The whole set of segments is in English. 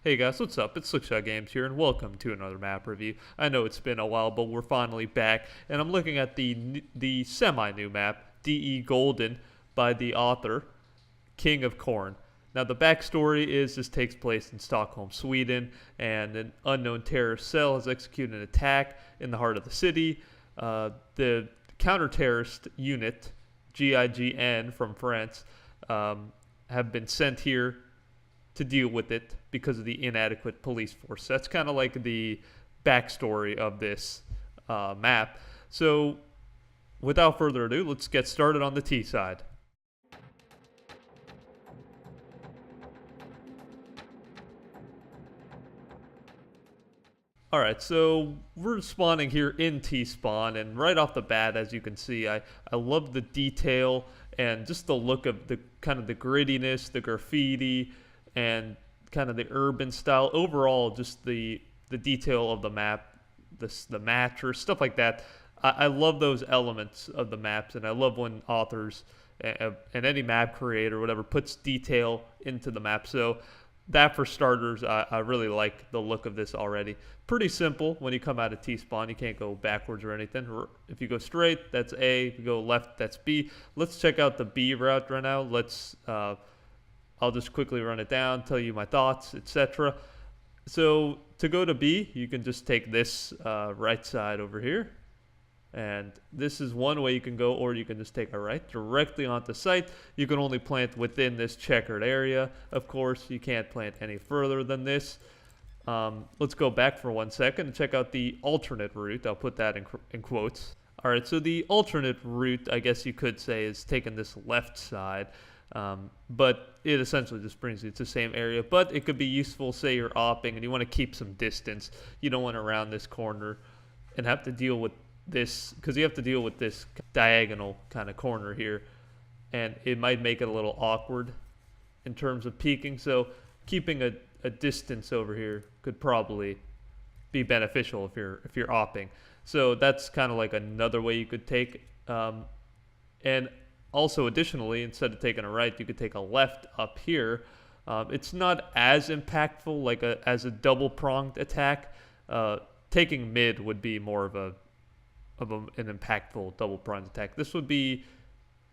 Hey guys, what's up? It's Slickshot Games here, and welcome to another map review. I know it's been a while, but we're finally back, and I'm looking at the semi-new map, DE Golden, by the author, KingOfCorn. Now, the backstory is this takes place in Stockholm, Sweden, and an unknown terrorist cell has executed an attack in the heart of the city. The counter-terrorist unit, GIGN from France, have been sent here to deal with it because of the inadequate police force. That's kind of like the backstory of this map. So without further ado, let's get started on the T side. Alright, so we're spawning here in T-Spawn, and right off the bat, as you can see, I love the detail and just the look of the kind of the grittiness, the graffiti, and kind of the urban style. Overall, just the detail of the map, the mattress, stuff like that. I love those elements of the maps, and I love when authors and any map creator, whatever, puts detail into the map. So that, for starters, I really like the look of this already. Pretty simple when you come out of T-Spawn. You can't go backwards or anything. If you go straight, that's A. If you go left, that's B. Let's check out the B route right now. I'll just quickly run it down, tell you my thoughts, etc. So to go to B, you can just take this right side over here. And this is one way you can go, or you can just take a right directly onto site. You can only plant within this checkered area. Of course, you can't plant any further than this. Let's go back for 1 second and check out the alternate route. I'll put that in quotes. All right, so the alternate route, I guess you could say, is taking this left side. But it essentially just brings you to the same area. But it could be useful, say you're opping and you want to keep some distance. You don't want to round this corner and have to deal with this, because you have to deal with this diagonal kind of corner here, and it might make it a little awkward in terms of peeking. So keeping a distance over here could probably be beneficial if you're opping. So that's kind of like another way you could take. And also, additionally, instead of taking a right, you could take a left up here. It's not as impactful like as a double-pronged attack. Taking mid would be more of an impactful double-pronged attack. This would be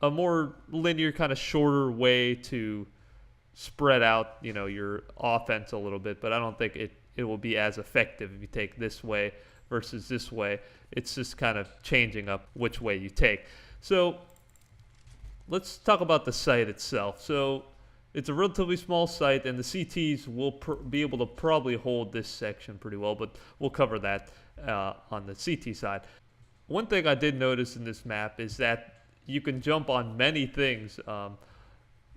a more linear, kind of shorter way to spread out, your offense a little bit. But I don't think it will be as effective if you take this way versus this way. It's just kind of changing up which way you take. So let's talk about the site itself. So it's a relatively small site, and the CTs will be able to probably hold this section pretty well, but we'll cover that on the CT side. One thing I did notice in this map is that you can jump on many things.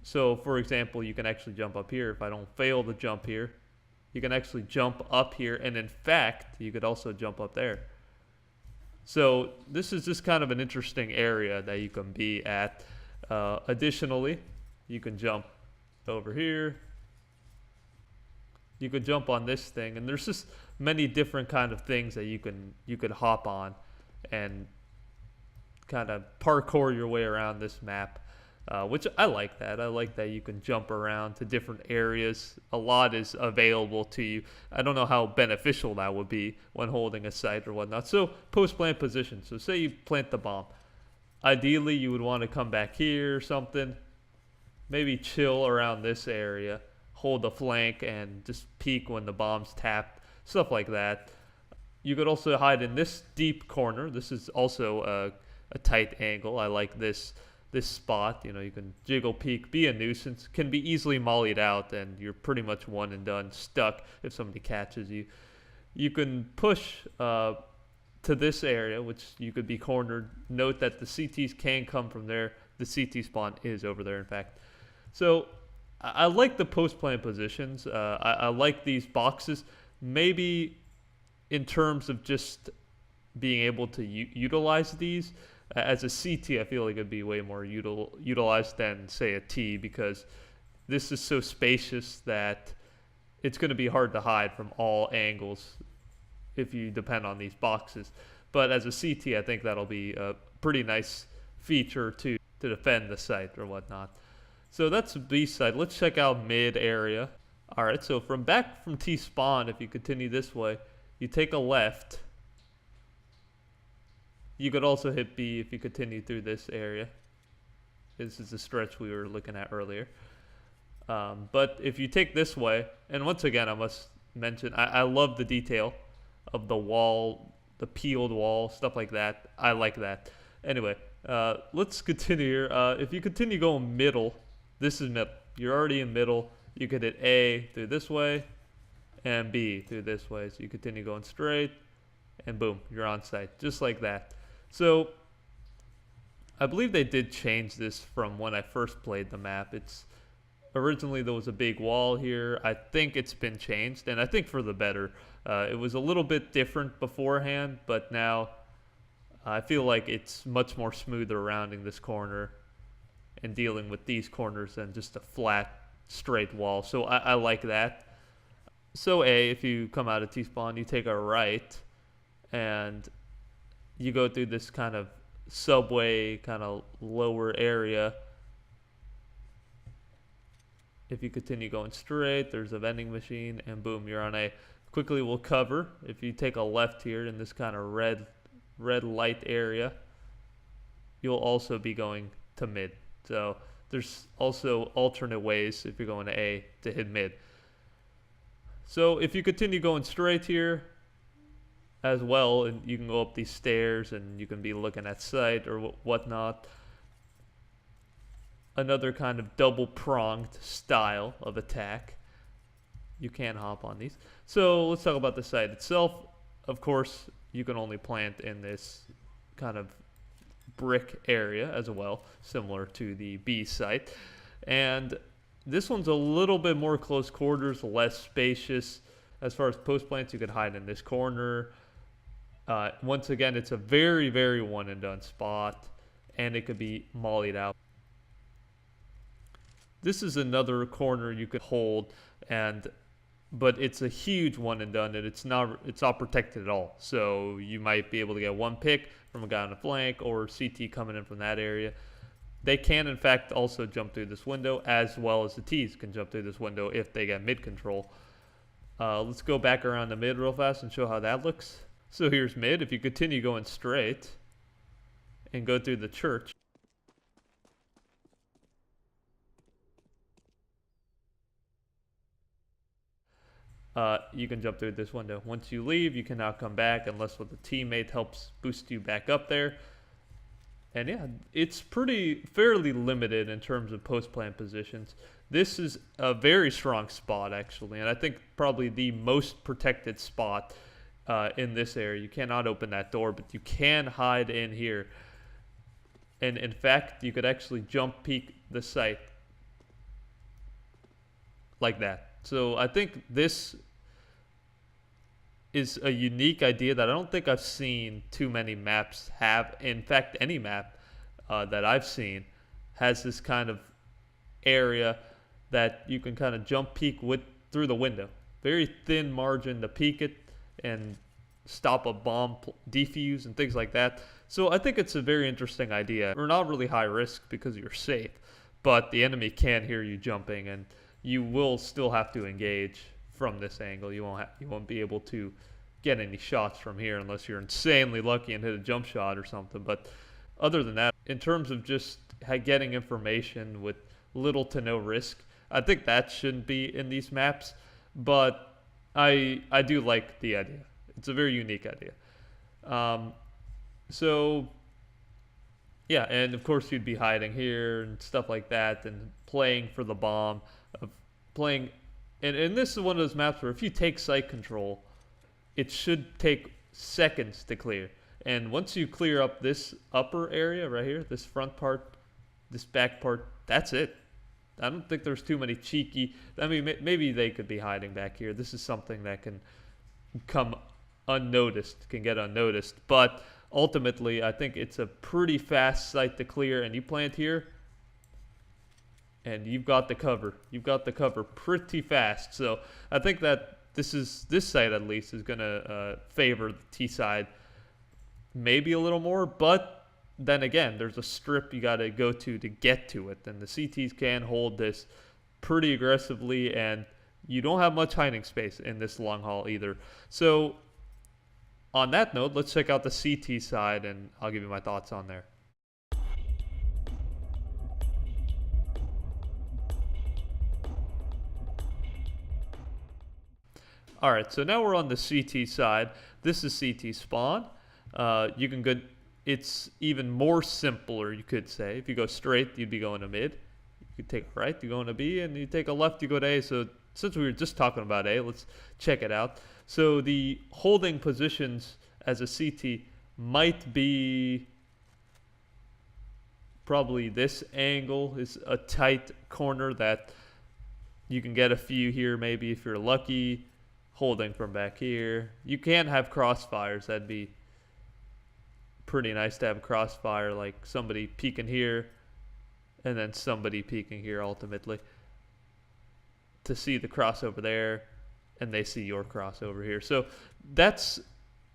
So, for example, you can actually jump up here. If I don't fail to jump here, you can actually jump up here, and in fact, you could also jump up there. So this is just kind of an interesting area that you can be at. Additionally, you can jump over here. You could jump on this thing, and there's just many different kind of things that you could hop on and kind of parkour your way around this map, which I like that. I like that you can jump around to different areas. A lot is available to you. I don't know how beneficial that would be when holding a site or whatnot. So post-plant position. So say you plant the bomb. Ideally, you would want to come back here or something. Maybe chill around this area. Hold the flank and just peek when the bomb's tapped. Stuff like that. You could also hide in this deep corner. This is also a tight angle. I like this spot. You can jiggle peek, be a nuisance. Can be easily mollied out, and you're pretty much one and done, stuck if somebody catches you. You can push to this area, which you could be cornered. Note that the CTs can come from there. The CT spawn is over there, in fact. So I like the post-plant positions. I like these boxes. Maybe in terms of just being able to utilize these. As a CT, I feel like it'd be way more utilized than, say, a T, because this is so spacious that it's going to be hard to hide from all angles if you depend on these boxes. But as a CT, I think that'll be a pretty nice feature to defend the site or whatnot. So that's the B side. Let's check out mid area. All right, so from back from T spawn, if you continue this way, you take a left. You could also hit B if you continue through this area. This is the stretch we were looking at earlier. But if you take this way, and once again, I must mention, I love the detail of the wall, the peeled wall, stuff like that. I like that. Anyway, let's continue here. If you continue going middle, this is middle. You're already in middle. You could hit A through this way and B through this way. So you continue going straight and boom, you're on site. Just like that. So I believe they did change this from when I first played the map. It's originally there was a big wall here. I think it's been changed, and I think for the better. It was a little bit different beforehand, but now I feel like it's much more smoother rounding this corner and dealing with these corners than just a flat, straight wall. So I like that. So A, if you come out of T-spawn, you take a right, and you go through this kind of subway, kind of lower area. If you continue going straight, there's a vending machine, and boom, you're on A. Quickly we'll cover. If you take a left here in this kind of red light area, you'll also be going to mid. So there's also alternate ways if you're going to A to hit mid. So if you continue going straight here as well, and you can go up these stairs and you can be looking at sight or whatnot. Another kind of double-pronged style of attack. You can hop on these. So let's talk about the site itself. Of course, you can only plant in this kind of brick area as well, similar to the B site. And this one's a little bit more close quarters, less spacious. As far as post plants, you could hide in this corner. Once again, it's a very, very one and done spot, and it could be mollied out. This is another corner you could hold, but it's a huge one and done, and it's not protected at all. So you might be able to get one pick from a guy on the flank or CT coming in from that area. They can, in fact, also jump through this window, as well as the Ts can jump through this window if they get mid control. Let's go back around the mid real fast and show how that looks. So here's mid. If you continue going straight and go through the church, you can jump through this window. Once you leave, you cannot come back unless with a teammate helps boost you back up there. And yeah, it's fairly limited in terms of post plant positions. This is a very strong spot, actually, and I think probably the most protected spot in this area. You cannot open that door, but you can hide in here. And in fact, you could actually jump peek the site like that. So I think this is a unique idea that I don't think I've seen too many maps have. In fact, any map that I've seen has this kind of area that you can kind of jump peek through the window. Very thin margin to peek it and stop a bomb defuse and things like that. So I think it's a very interesting idea. We're not really high risk because you're safe, but the enemy can hear you jumping, and you will still have to engage from this angle. You won't be able to get any shots from here unless you're insanely lucky and hit a jump shot or something. But other than that, in terms of just getting information with little to no risk, I think that shouldn't be in these maps. But I do like the idea. It's a very unique idea. So yeah, and of course you'd be hiding here and stuff like that, and playing for the bomb, and this is one of those maps where if you take site control, it should take seconds to clear. And once you clear up this upper area right here, this front part, this back part, that's it. I don't think there's too many cheeky. I mean, maybe they could be hiding back here. This is something that can come unnoticed, can get unnoticed. But ultimately, I think it's a pretty fast site to clear, and you plant here, and you've got the cover. You've got the cover pretty fast. So I think that this side at least is going to favor the T side maybe a little more. But then again, there's a strip you got to go to get to it. And the CTs can hold this pretty aggressively, and you don't have much hiding space in this long haul either. So on that note, let's check out the CT side, and I'll give you my thoughts on there. All right, so now we're on the CT side. This is CT spawn. You can go. It's even more simpler, you could say. If you go straight, you'd be going to mid. You could take a right, you go into B, and you take a left, you go to A. So since we were just talking about A, let's check it out. So the holding positions as a CT might be probably this angle is a tight corner that you can get a few here maybe if you're lucky. Holding from back here. You can have crossfires. That'd be pretty nice to have a crossfire, like somebody peeking here and then somebody peeking here ultimately to see the crossover there, and they see your crossover here. So that's,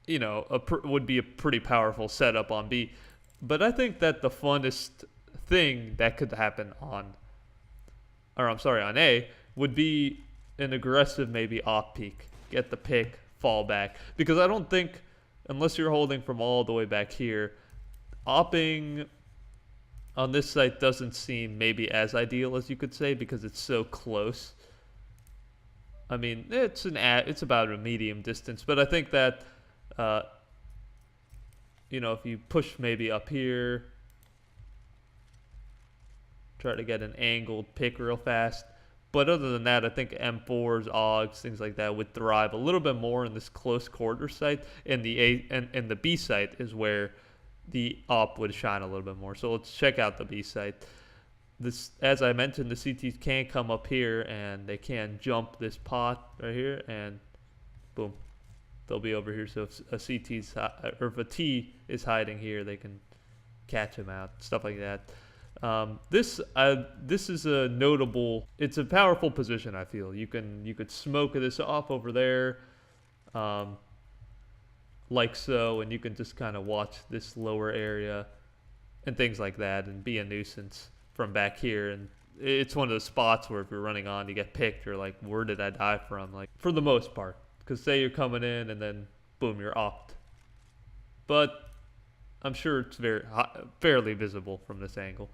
you know, would be a pretty powerful setup on B. But I think that the funnest thing that could happen on A would be an aggressive maybe off peek. Get the pick, fall back. Because I don't think, unless you're holding from all the way back here, opping on this site doesn't seem maybe as ideal as you could say because it's so close. I mean, it's about a medium distance, but I think that, you know, if you push maybe up here, try to get an angled pick real fast. But other than that, I think M4s, AUGs, things like that would thrive a little bit more in this close quarter site. And the B site is where the op would shine a little bit more. So let's check out the B site. This, as I mentioned, the CTs can come up here and they can jump this pot right here, and boom, they'll be over here. So if a CT's or if a T is hiding here, they can catch him out, stuff like that. This is a notable. It's a powerful position. I feel you could smoke this off over there, like so, and you can just kind of watch this lower area and things like that, and be a nuisance from back here. And it's one of those spots where if you're running on, you get picked. You're like, where did I die from? Like for the most part, because say you're coming in and then boom, you're opt. But I'm sure it's fairly visible from this angle.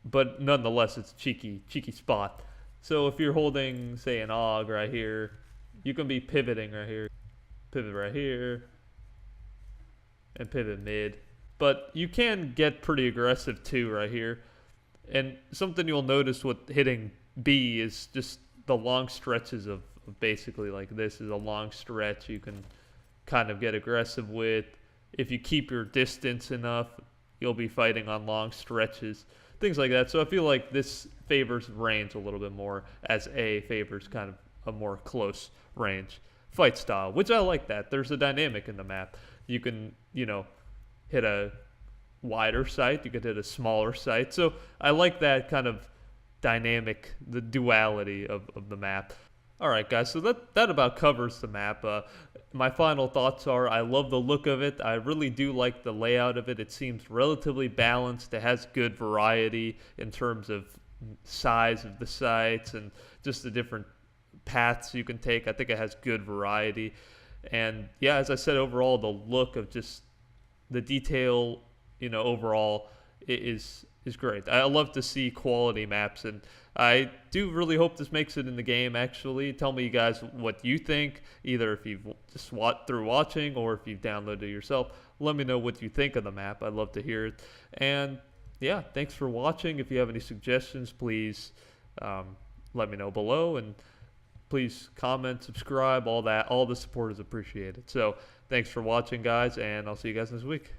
But nonetheless, it's a cheeky spot. So if you're holding, say, an AUG right here, you can be pivoting right here, pivot right here, and pivot mid. But you can get pretty aggressive too right here. And something you'll notice with hitting B is just the long stretches of basically like this is a long stretch you can kind of get aggressive with. If you keep your distance enough, you'll be fighting on long stretches, things like that. So I feel like this favors range a little bit more, as A favors kind of a more close range fight style, which I like that. There's a dynamic in the map. You can, you know, hit a wider site, you could hit a smaller site. So I like that kind of dynamic, the duality of the map. All right, guys, so that about covers the map. My final thoughts are I love the look of it. I really do like the layout of it. It seems relatively balanced. It has good variety in terms of size of the sites and just the different paths you can take. I think it has good variety. And yeah, as I said, overall, the look of just the detail, you know, overall is great. I love to see quality maps, and I do really hope this makes it in the game, actually. Tell me, you guys, what you think, either if you've just through watching or if you've downloaded it yourself. Let me know what you think of the map. I'd love to hear it. And yeah, thanks for watching. If you have any suggestions, please let me know below, and please comment, subscribe, all that. All the support is appreciated. So thanks for watching, guys, and I'll see you guys next week.